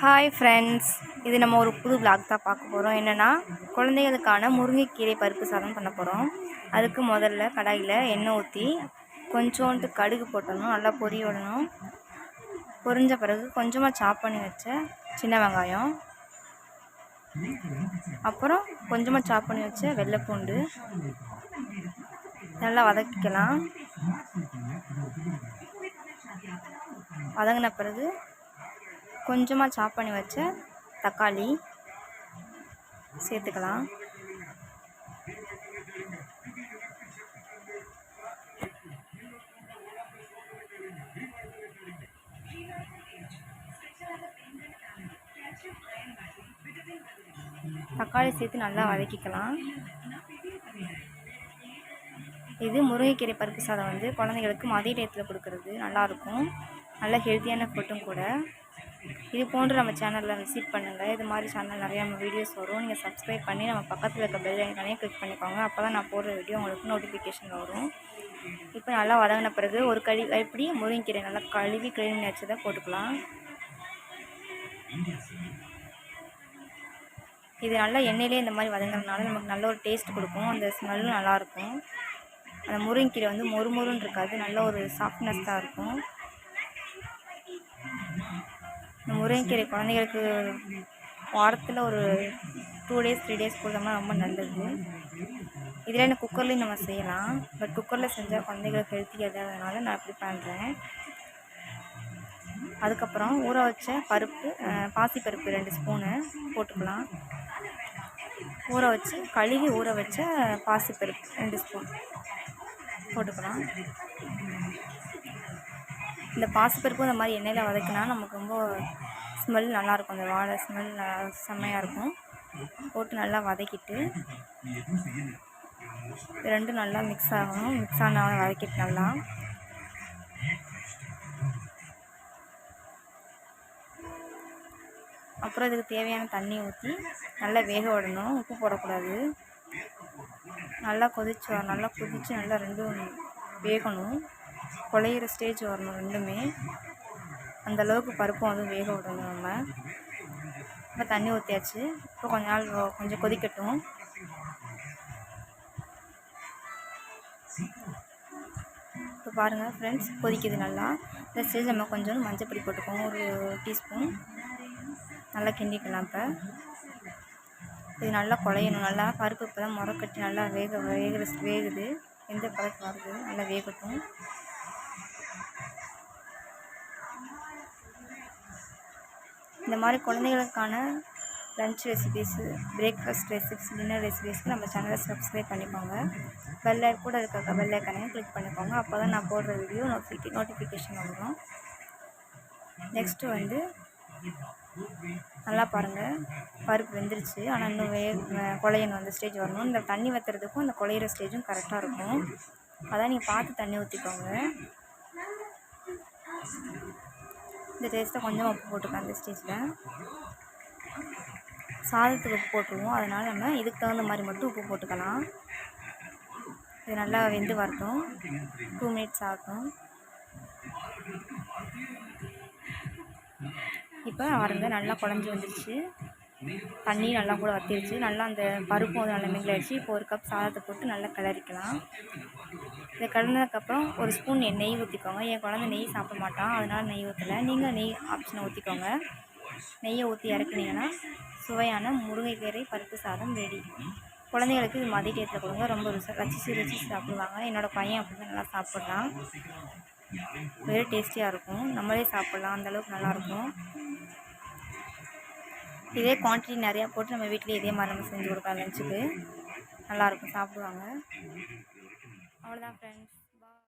Hi friends, இது நம்ம ஒரு புது விளாக் தான் பார்க்க போகிறோம். என்னென்னா, குழந்தைகளுக்கான முருங்கைக்கீரை பருப்பு சாதம் பண்ண போகிறோம். அதுக்கு முதல்ல கடாயில் எண்ணெய் ஊற்றி கொஞ்சோண்டு கடுகு போட்டணும், நல்லா பொரிய விடணும். பொரிஞ்ச பிறகு கொஞ்சமாக சாப் பண்ணி வச்ச சின்ன வெங்காயம், அப்புறம் கொஞ்சமாக சாப் பண்ணி வச்ச வெள்ளைப்பூண்டு நல்லா வதக்கிக்கலாம். வதங்கின பிறகு கொஞ்சமாக சாப் பண்ணி வச்ச தக்காளி சேர்த்துக்கலாம். தக்காளி சேர்த்து நல்லா வதக்கிக்கலாம். இது முருங்கைக்கீரை பருப்பு சாதம் குழந்தைங்களுக்கு மதிய டயத்தில் கொடுக்கறது நல்லாயிருக்கும். நல்ல ஹெல்த்தியான ஃபுட்டும் கூட. இது போன்று நம்ம சேனலில் விசிட் பண்ணுங்கள். இது மாதிரி சேனல் நிறையா நம்ம வீடியோஸ் வரும். நீங்கள் சப்ஸ்கிரைப் பண்ணி நம்ம பக்கத்தில் இருக்க பெல் ஐக்கானே கிளிக் பண்ணிக்கோங்க. அப்போ தான் நான் போடுற வீடியோ உங்களுக்கு நோட்டிஃபிகேஷன் வரும். இப்போ நல்லா வதங்கின பிறகு ஒரு கைப்பிடி முருங்கைக்கீரை நல்லா கழுவி க்ளீன் வச்சதை போட்டுக்கலாம். இது நல்லா எண்ணெயிலே இந்த மாதிரி வதங்குறதுனால நமக்கு நல்ல ஒரு டேஸ்ட் கொடுக்கும். அந்த ஸ்மெல்லும் நல்லாயிருக்கும். அந்த முருங்கைக்கீரை மொறுமொறுன்னு இருக்காது, நல்ல ஒரு சாஃப்ட்னஸ் தான் இருக்கும். இந்த முருங்கைக்கீரை குழந்தைகளுக்கு வாரத்தில் ஒரு 2 days 3 days கொடுத்தோம்னா ரொம்ப நல்லது. இதில் என்ன குக்கர்லேயும் நம்ம செய்யலாம், பட் குக்கரில் செஞ்சால் குழந்தைகளுக்கு ஹெல்த்தி எதாதனால நான் அப்படி பண்ணுறேன். அதுக்கப்புறம் ஊற வச்ச பருப்பு, பாசிப்பருப்பு 2 ஸ்பூனு போட்டுக்கலாம். கழுவி ஊற வச்ச பாசிப்பருப்பு 2 ஸ்பூன் போட்டுக்கலாம். இந்த பாசிப்பருப்பும் இந்த மாதிரி எண்ணெயில் வதக்கினா நமக்கு ரொம்ப ஸ்மெல் நல்லாயிருக்கும். அந்த வாழை ஸ்மெல் செம்மையாக இருக்கும். போட்டு நல்லா வதக்கிட்டு ரெண்டும் நல்லா மிக்ஸ் ஆகணும். மிக்ஸ் ஆனால் வதக்கிட்டு நல்லா அப்புறம் இதுக்கு தேவையான தண்ணி ஊற்றி நல்லா வேக விடணும். உப்பு போடக்கூடாது. நல்லா கொதிச்சு நல்லா ரெண்டும் வேகணும். குழையிற ஸ்டேஜ் வரணும் ரெண்டுமே. அந்தளவுக்கு பருப்பும் வேக விடணும் நம்ம. இப்போ தண்ணி ஊற்றியாச்சு. இப்போ கொஞ்சம் கொதிக்கட்டும். இப்போ பாருங்கள் ஃப்ரெண்ட்ஸ், கொதிக்குது நல்லா. இந்த ஸ்டேஜ் நம்ம கொஞ்சம் மஞ்சப்பொடி போட்டுக்கோங்க, ஒரு டீஸ்பூன். நல்லா கிண்டிக்கலாம். இப்போ இது நல்லா குழையணும். நல்லா பருப்பு இப்போ தான் முறக்கட்டி நல்லா வேகுது. எந்த பழக்கம் வருது, நல்லா வேகட்டும். இந்த மாதிரி குழந்தைகளுக்கான lunch recipes, breakfast recipes, dinner ரெசிபீஸ்க்கு நம்ம சேனலை சப்ஸ்கிரைப் பண்ணிக்கோங்க. கூட இருக்க பெல் ஐக்கானையும் கிளிக் பண்ணிக்கோங்க. அப்போ தான் நான் போடுற வீடியோ நோட்டிஃபிகேஷன் வரும். நெக்ஸ்ட்டு நல்லா பாருங்கள், பருப்பு வெந்துருச்சு. ஆனால் இன்னும் குழையணும். அந்த ஸ்டேஜ் வரணும். இந்த தண்ணி வற்றுறதுக்கும் அந்த குழையிற ஸ்டேஜும் கரெக்டாக இருக்கும். அதான் நீங்கள் பார்த்து தண்ணி ஊற்றிக்கோங்க. இந்த டேஸ்ட்டாக கொஞ்சம் உப்பு போட்டுக்கலாம். அந்த ஸ்டேஜில் சாதத்துக்கு உப்பு போட்டுருவோம். அதனால் நம்ம இதுக்கு தகுந்த மாதிரி மட்டும் உப்பு போட்டுக்கலாம். இது நல்லா வெந்து வரட்டும். 2 minutes ஆகட்டும். இப்போ நல்லா குழஞ்சி வந்துடுச்சு. தண்ணி நல்லா கூட வற்றிடுச்சு. நல்லா அந்த பருப்பும் நல்லா மிங்கிலாயிடுச்சு. இப்போ 1 கப் சாதத்தை போட்டு நல்லா கிளறிக்கலாம். இதை கிளறினதுக்கப்புறம் 1 ஸ்பூன் நெய் ஊற்றிக்கோங்க. என் குழந்தை நெய் சாப்பிட மாட்டான், அதனால் நெய் ஊற்றலை. நீங்கள் நெய் ஆப்ஷனை ஊற்றிக்கோங்க. நெய்யை ஊற்றி இறக்குனீங்கன்னா சுவையான முருங்கைக்கீரை பருப்பு சாதம் ரெடி. குழந்தைங்களுக்கு இது மதிய டயத்தில் கொடுங்க, ரொம்ப ரசித்து சாப்பிடுவாங்க. என்னோடய பையன் அப்படி தான் நல்லா சாப்பிட்றான். வெரி டேஸ்டியாக இருக்கும். நம்மளே சாப்பிட்லாம், அந்தளவுக்கு நல்லாயிருக்கும். இதே குவான்டிட்டி நிறையா போட்டு நம்ம வீட்டில் இதே மாதிரி நம்ம செஞ்சு கொடுக்கலாம். லஞ்சுக்கு நல்லாயிருக்கும், சாப்பிடுவாங்க. அவ்வளோதான் ஃப்ரெண்ட்ஸ்.